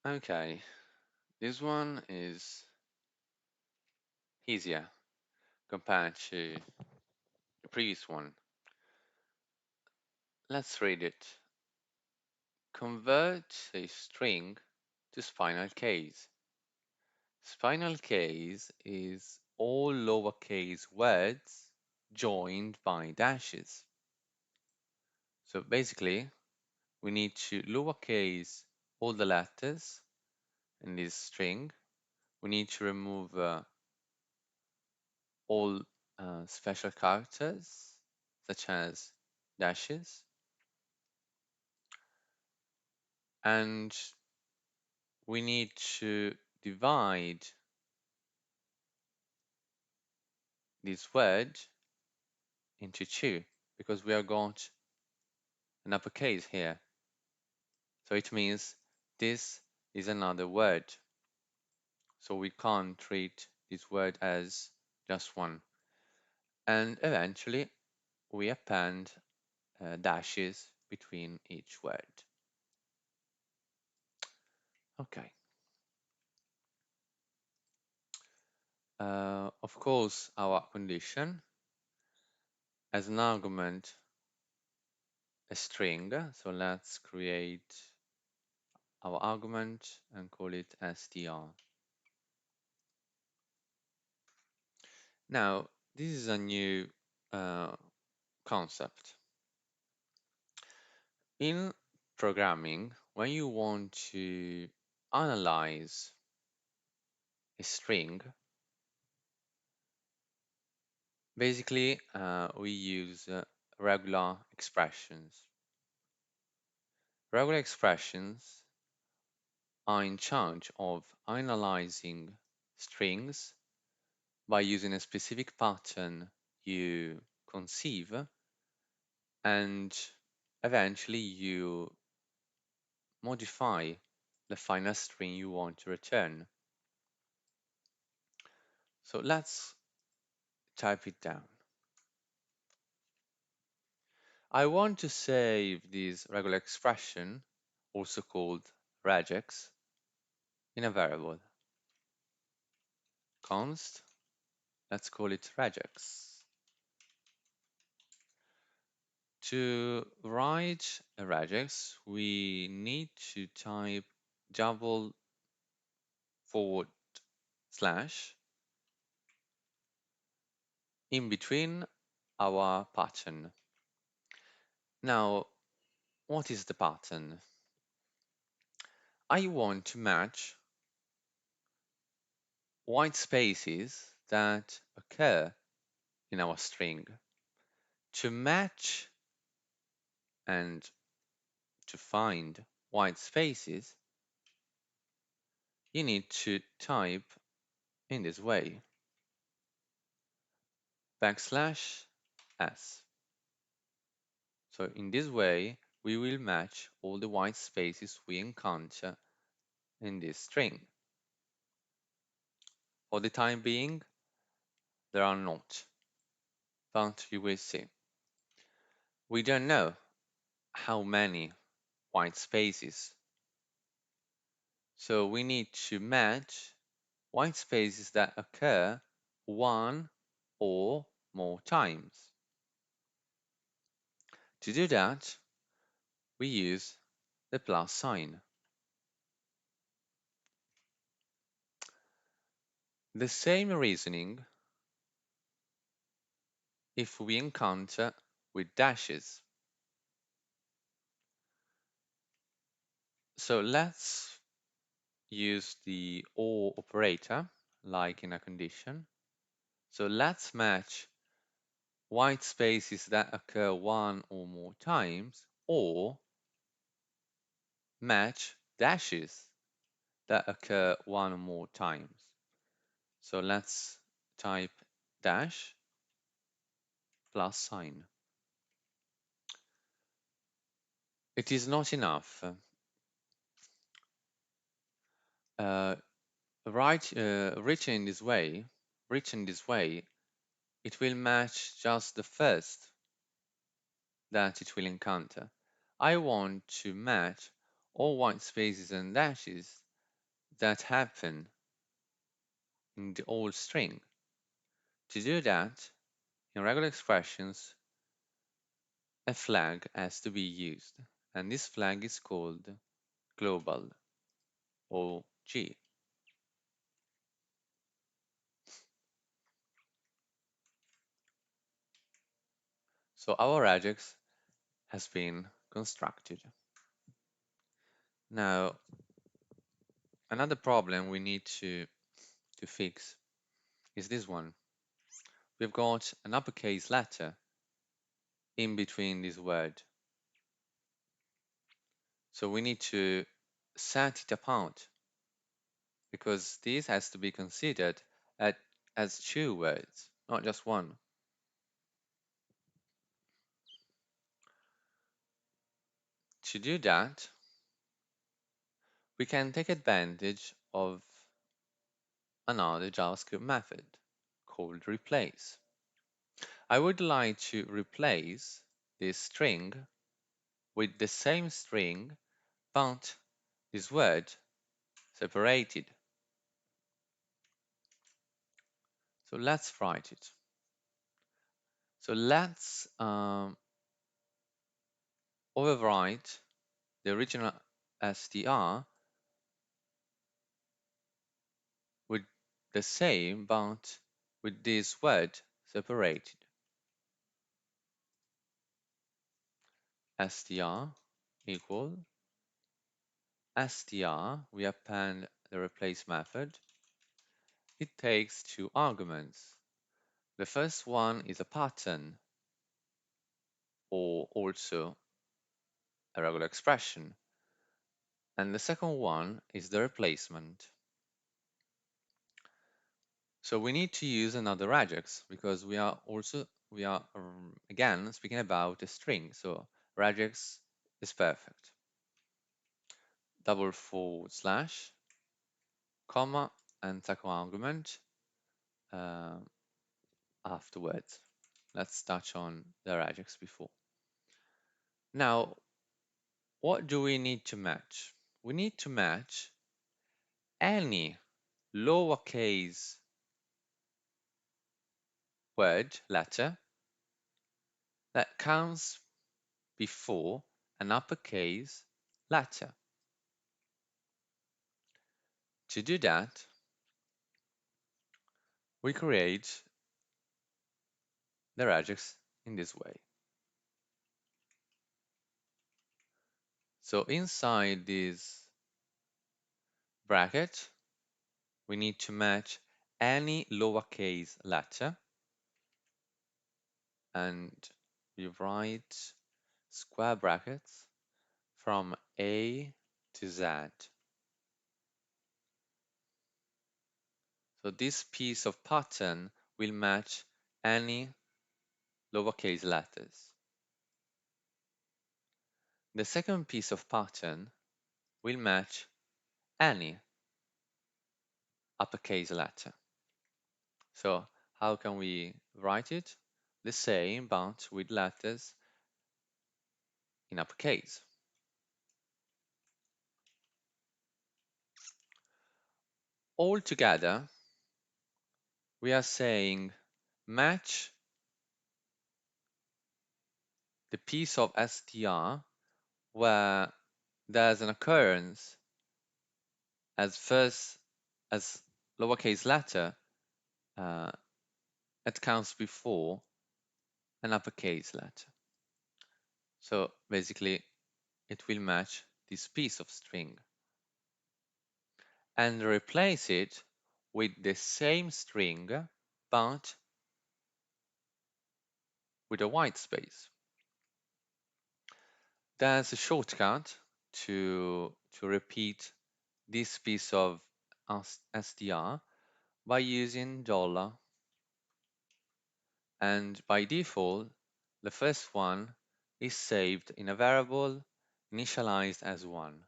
Okay, this one is easier compared to the previous one. Let's read it. Convert a string to spinal case. Spinal case is all lowercase words joined by dashes. So basically, we need to lowercase all the letters in this string. We need to remove all special characters, such as dashes, and we need to divide this word into two because we have got an uppercase here. So it means this is another word. So we can't treat this word as just one. And eventually we append dashes between each word. Okay. Of course, our condition as an argument a string. So let's create our argument and call it str. Now, this is a new uh, concept. In programming, when you want to analyze a string, basically we use regular expressions. Regular expressions are in charge of analyzing strings by using a specific pattern you conceive, and eventually you modify the final string you want to return. So let's type it down. I want to save this regular expression, also called regex, in a variable. Const, let's call it regex. To write a regex, we need to type double forward slash in between our pattern. Now, what is the pattern? I want to match white spaces that occur in our string. To match and to find white spaces, you need to type in this way, \s. So in this way, we will match all the white spaces we encounter in this string. For the time being, there are not, but you will see. We don't know how many white spaces, so we need to match white spaces that occur one or more times. To do that, we use the plus sign. The same reasoning if we encounter with dashes. So let's use the OR operator, like in a condition. So let's match white spaces that occur one or more times, or match dashes that occur one or more times. So let's type dash plus sign. It is not enough. Written in this way, it will match just the first that it will encounter. I want to match all white spaces and dashes that happen in the old string. To do that, in regular expressions, a flag has to be used, and this flag is called global, or G. So our regex has been constructed. Now, another problem we need to fix is this one. We've got an uppercase letter in between this word. So we need to set it apart because this has to be considered as two words, not just one. To do that, we can take advantage of another JavaScript method called replace. I would like to replace this string with the same string, but this word separated. So let's write it. So let's overwrite the original str with the same, but with this word separated. Str equal str, we append the replace method. It takes two arguments. The first one is a pattern, or also a regular expression, and the second one is the replacement. So we need to use another regex because we are again speaking about a string. So regex is perfect. // comma and second argument afterwards. Let's touch on the regex before. Now, what do we need to match? We need to match any lowercase word letter that comes before an uppercase letter. To do that, we create the regex in this way. So inside this bracket, we need to match any lowercase letter, and we write square brackets from A to Z. So this piece of pattern will match any lowercase letters. The second piece of pattern will match any uppercase letter. So how can we write it? The same, but with letters in uppercase. All together, we are saying match the piece of str where there's an occurrence as lowercase letter that comes before an uppercase letter. So basically, it will match this piece of string and replace it with the same string, but with a white space. There's a shortcut to repeat this piece of str by using $, and by default, the first one is saved in a variable initialized as 1.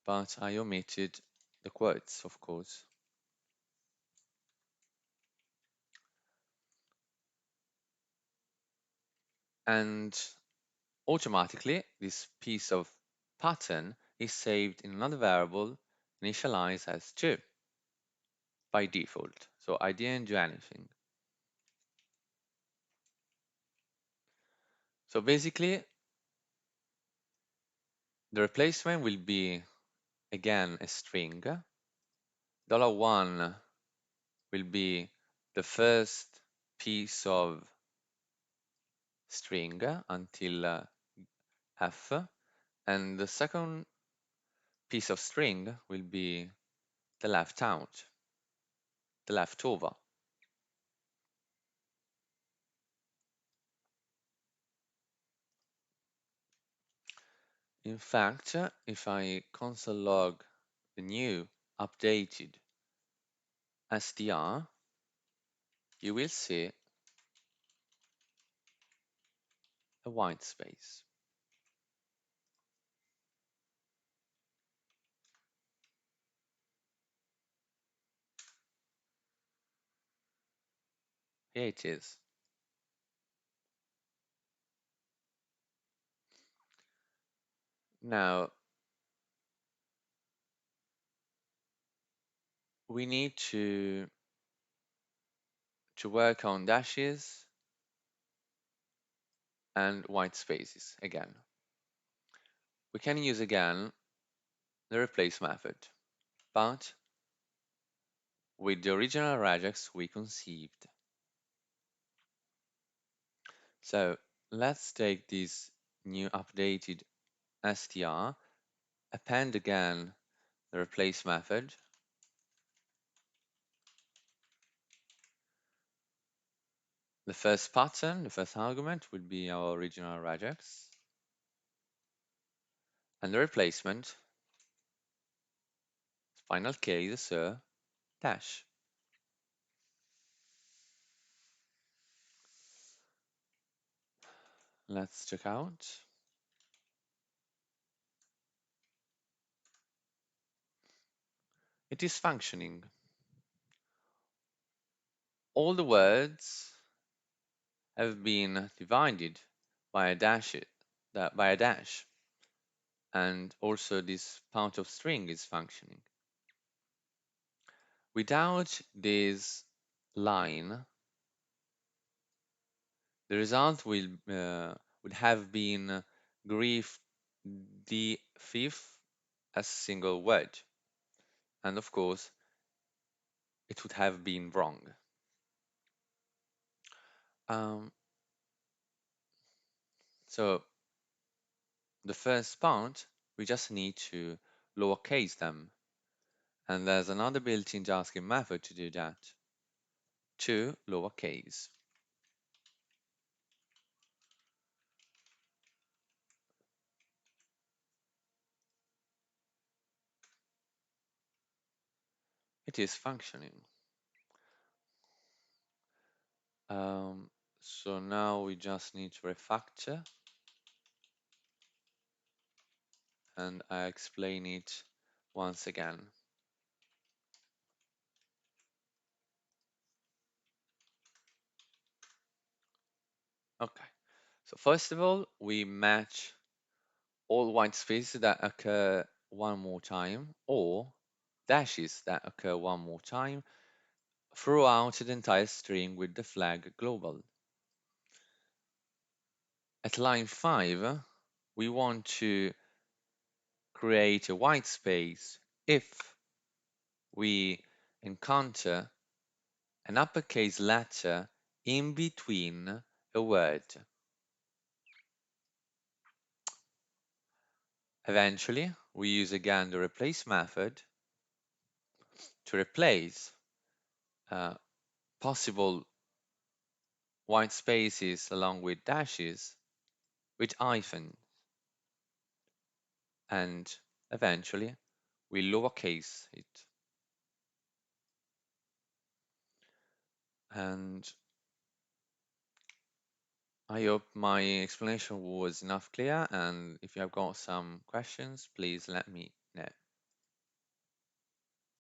But I omitted the quotes, of course. And automatically, this piece of pattern is saved in another variable initialized as 2 by default. So I didn't do anything. So basically, the replacement will be again a string. $1 will be the first piece of string until f, and the second piece of string will be the left out, the leftover. In fact, if I console log the new updated str, you will see a white space. Here it is. Now, we need to work on dashes and white spaces again. We can use again the replace method, but with the original regex we conceived. So let's take this new updated str, append again the replace method, the first pattern, the first argument will be our original regex, and the replacement, spinal case, so dash. Let's check out. It is functioning. All the words have been divided by a dash, and also this part of string is functioning. Without this line, the result would have been grief the fifth as single word, and of course it would have been wrong. So the first part, we just need to lowercase them, and there's another built-in JavaScript method to do that, to lowercase. It is functioning. So now we just need to refactor, and I explain it once again. Okay, so first of all, we match all white spaces that occur one more time, or dashes that occur one more time throughout the entire string with the flag global. At line 5, we want to create a white space if we encounter an uppercase letter in between a word. Eventually, we use again the replace method to replace possible white spaces along with dashes with hyphens, and eventually we lowercase it. And I hope my explanation was enough clear, and if you have got some questions, please let me